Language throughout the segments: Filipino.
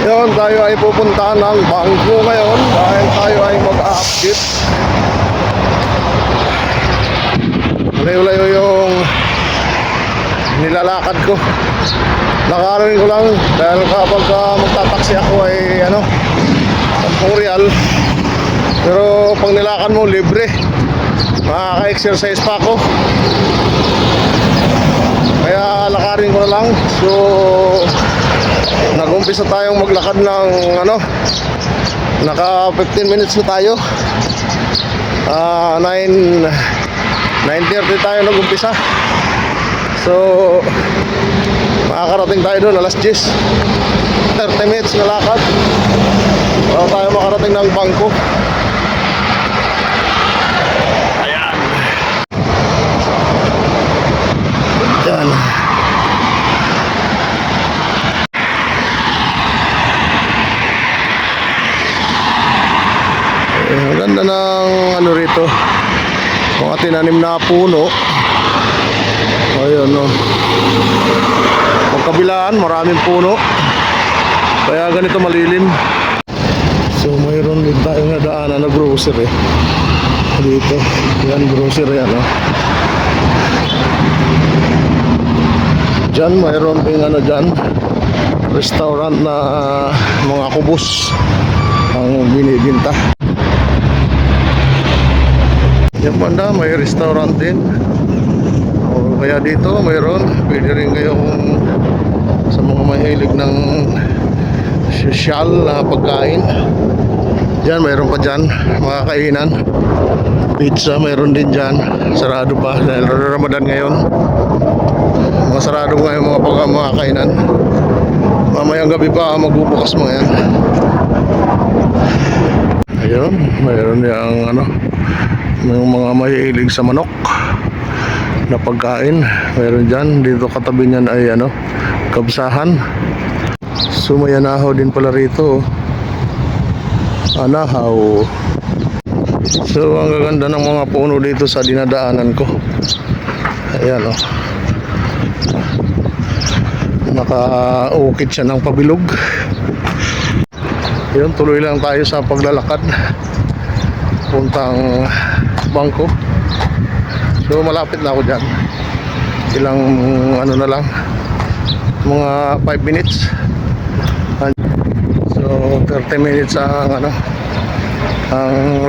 Yun, tayo ay pupunta ng bangko ngayon dahil tayo ay mag-update. Layo-layo yung nilalakad ko. Nakarating ko lang dahil kapag magtataksi ako ay real. Pero pag nilakad mo libre, makaka-exercise pa ako. Kaya lakarin ko na lang. So nag-umpisa tayong maglakad ng naka 15 minutes na tayo. 9:30 tayo nag-umpisa. So makakarating tayo doon alas 10. 30 minutes na lakad bago tayo makarating ng bangko. Ayan. Ayan. Ang ganda ng rito, mga tinanim na puno. Ayun, no. Magkabilaan, maraming puno, kaya ganito malilim. So mayroon din tayong nadaanan na grocery dito. Yan, grocery yan, no. Diyan mayroon din dyan restaurant na mga kubos ang binibinta. Yung banda may restaurant din. O kaya dito mayroon, pwede rin kayong sa mga mahilig ng social na pagkain. Diyan mayroon pa dyan mga kainan. Pizza mayroon din dyan. Sarado pa dahil Ramadan ngayon. Mga sarado ngayon mga kainan. Mamayang gabi pa magbubukas mga yan. Ayun, mayroon yung may mga mahilig sa manok na pagkain. Meron dyan. Dito katabi niyan ay kabsahan. So may anahaw din pala rito. Anahaw. So ang gaganda ng mga puno dito sa dinadaanan ko. Ayan, nakaukit siya ng pabilog. Yun, tuloy lang tayo sa paglalakad puntang bangko. So malapit na ako dyan. Ilang na lang, mga 5 minutes. So 30 minutes ang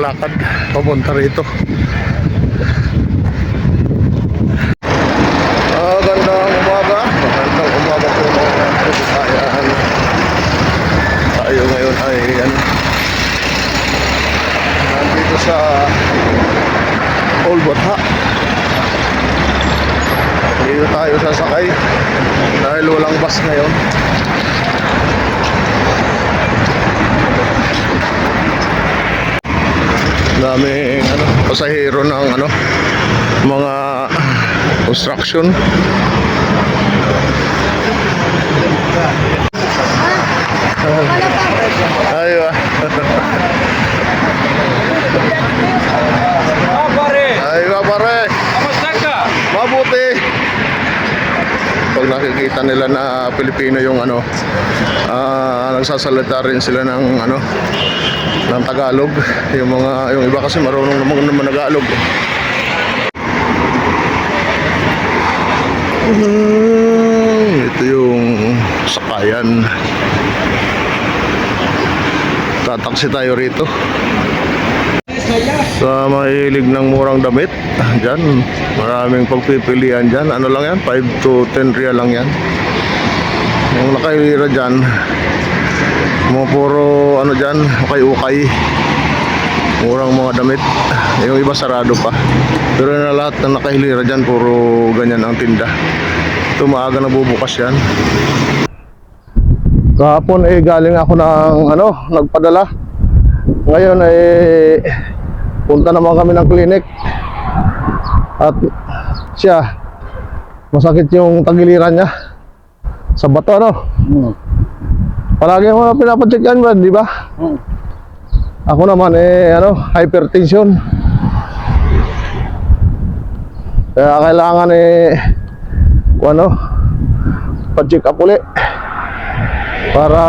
lakad papunta rito. Gandang umaga. Magandang umaga po mga kababayan. Tayo ngayon ay nandito sa Old Batha. Dito tayo sasakay dahil walang bus ngayon. Daming pasahero ng mga construction. Aywa. Aywa pare. Kamusta ka? Mabuti. Pag nakikita nila na Pilipino yung nagsasalita rin sila ng ng Tagalog. Yung iba kasi marunong naman Tagalog. Ito yung sakayan. Tataksi tayo rito. Sa mahilig ng murang damit, dyan maraming pagpipilian dyan. Ano lang yan, 5 to 10 real lang yan. Yung nakahilira dyan, mga puro dyan, ukay-ukay, murang mga damit. Yung iba sarado pa, pero na lahat na nakahilira dyan puro ganyan ang tinda. Ito maaga na bubukas yan. Kahapon galing ako ng nagpadala. Ngayon punta naman kami ng clinic. At siya, masakit yung tagiliran niya sa bato, Palagi mo pinapacheck-an ba, di ba? Ako naman hypertension. Kaya kailangan pa-check up ulit para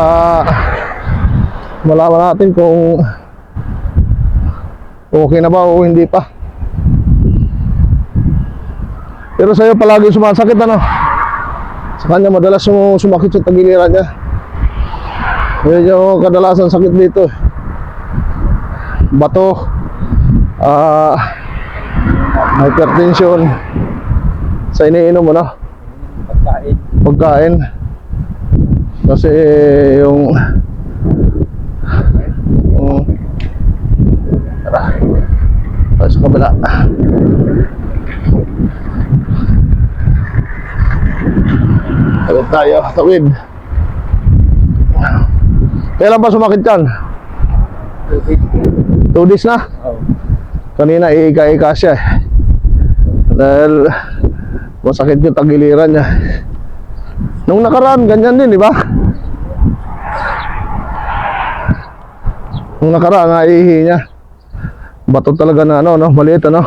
malaman natin kung okay na ba o hindi pa. Pero sa'yo palagi sumasakit, ano? Sa kanya madalas sumakit sa tagiliran niya. Medyo kadalasan sakit dito. Bato, hypertension sa iniinom, ano? Pagkain. Kasi yung tara, tayo sa kabila. Tawid tayo, tawid. Kailan ba sumakit yan? 2 days na? Kanina iika-ika siya dahil masakit yung tagiliran niya. Nung nakaraan, ganyan din, di ba? Nung nakaraan, naihi niya. Bato talaga na ano, no? Maliit, ano?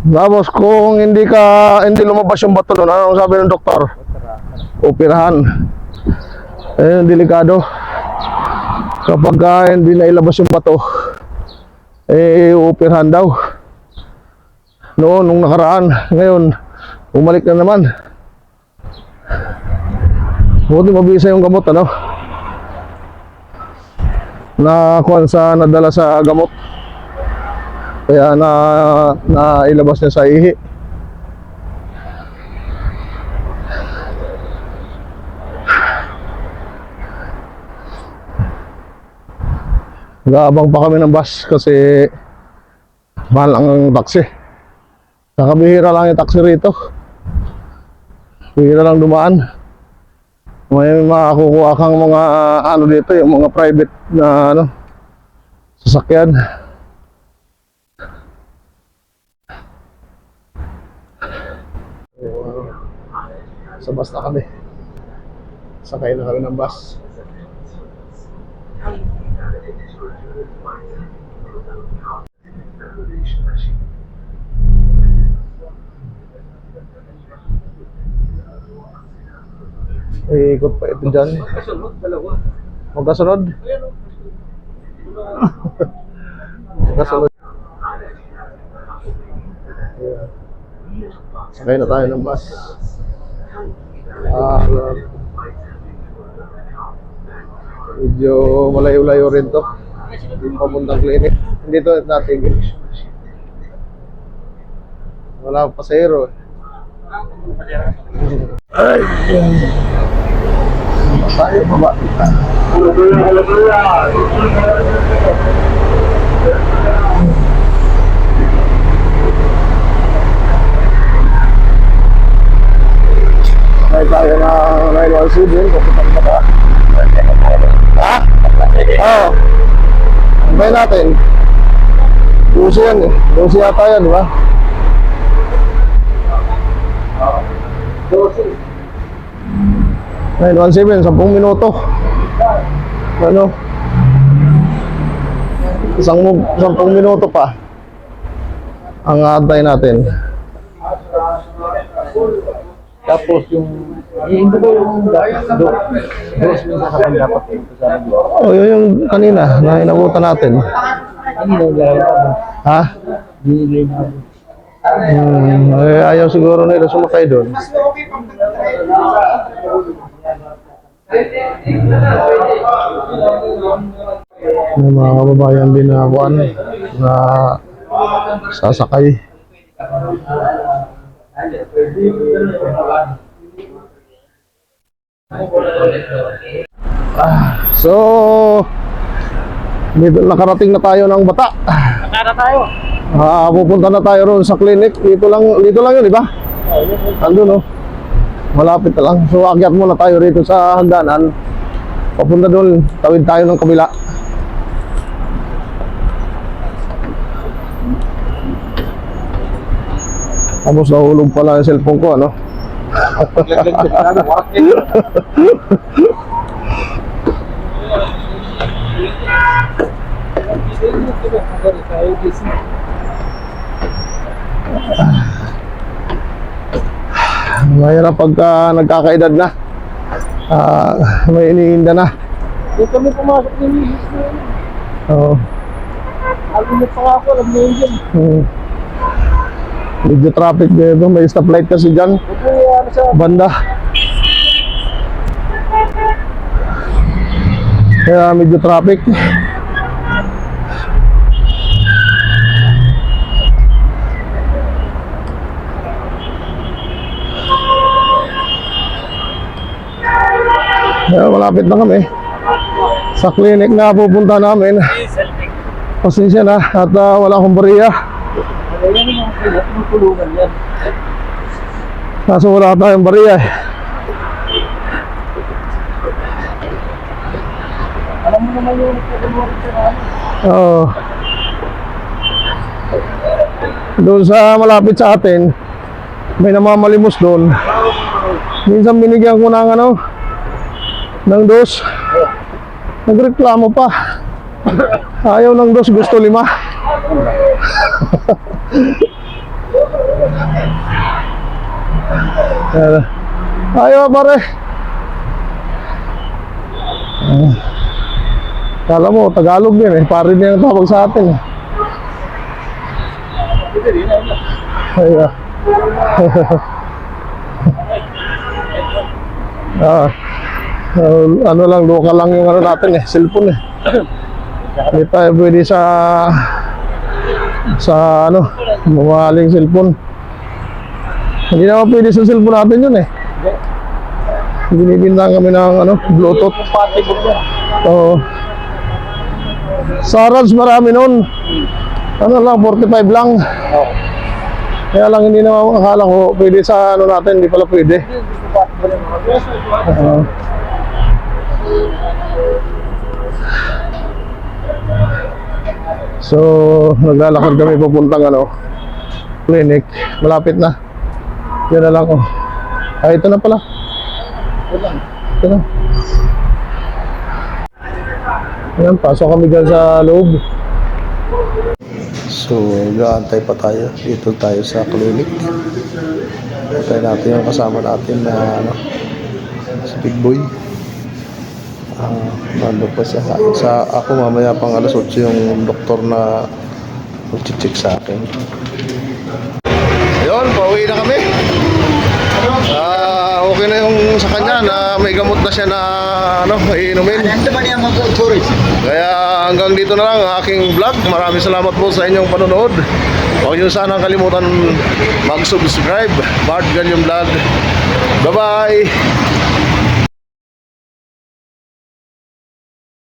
Tapos kung hindi lumabas yung bato doon, anong sabi ng doktor? Operahan. Delikado. Kapag hindi na ilabas yung bato, operahan daw. Noon, nung nakaraan, ngayon, umalik na naman. Buti mabisa yung gamot, ano? Nadala sa gamot. Kaya ilabas niya sa ihi. Nag-aabang pa kami ng bus kasi mahal ang taxi. Nakabihira lang yung taxi rito. Bihira lang dumaan. May makakukuha kang mga ano dito, yung mga private na ano, sasakyan. Sa bus na kami. Sakay na kami ng bus. Ikot pa ito dyan. Magkasunod? Magkasunod. Sakay na tayo ng bus. Medyo malayo-layo rin to. Papuntang clinic. Hindi to natin. Wala pa pasahero. Ay! Tayo baba. Ay tayo na 917 papuntang baba. Ha? Oo. Antay natin. 12 yan eh. 12 yata yan, di ba? 917, 10 minuto. Ano? 10 minuto pa ang aantay natin. Tapos yung hindi ko yung dos minsan sa kanya dapat sa radio. Oh, yun yung kanina na inabutan natin. Hindi na Ha? hindi na. Ayaw siguro nila sumakay doon. May mga kababayan din na buwan na sasakay. So dito nakarating na tayo ng Bata. Nakara tayo. Pupunta na tayo roon sa clinic. Dito lang yun, di ba? Andun, no? Malapit na lang. So akyat muna tayo rito sa hagdanan. Papunta doon, tawid tayo ng kabila. Tapos nahulog pala yung cellphone ko, ano? Mahirap pagka nagkakaedad na. May iniinda na. Dito kami pumasok ng misis ko. Oo. Alam mo pa nga ako, alam mo yun dyan. Medyo traffic dito. May stoplight kasi dyan. Ito ano sa... Banda. Kaya medyo traffic. Kaya malapit na kami sa clinic na pupunta namin. Pasensya na at wala akong bariya. Ano yan yung mga tulungan yan? Kaso wala tayong bariya eh. Alam mo naman yung nagtutulungan sa namin. Oo. Doon sa malapit sa atin, may namamalimos doon. Minsan binigyan ko ng ng dos. Nagreklamo pa. Ayaw ng dos, gusto 5. Ayaw pare. Kala mo, Tagalog din eh. Pare din ang tawag sa atin eh. Ayaw. Ano lang, local lang yung natin eh, cellphone eh. Hindi tayo pwede sa mamahaling cellphone. Hindi naman pwede sa cellphone natin yun eh. Binibintang kami ng Bluetooth. Compatible yan. Oo. Sa Raj marami nun. 45 lang. Oo. Kaya lang hindi naman akala ko pwede sa natin, hindi pala pwede. Compatible yan mga Oo. So, naglalakad kami papuntang clinic. Malapit na. Yan na lang oh. Ito na pala. Ito na. Ayan, pasok kami dyan sa loob. So, gaantay pa tayo. Dito tayo sa clinic. Antay natin yung kasama natin na si Big Boy. Nandun pa siya. Ako mamaya pang alas 8 yung doktor na mag-check sa akin. Yun, pauwi na kami. Okay na yung sa kanya na may gamot na siya na iinumin. Kaya hanggang dito na lang ang aking vlog. Maraming salamat po sa inyong panonood. Huwag niyo sanang kalimutan mag-subscribe. Bart Galium Vlog. Bye-bye!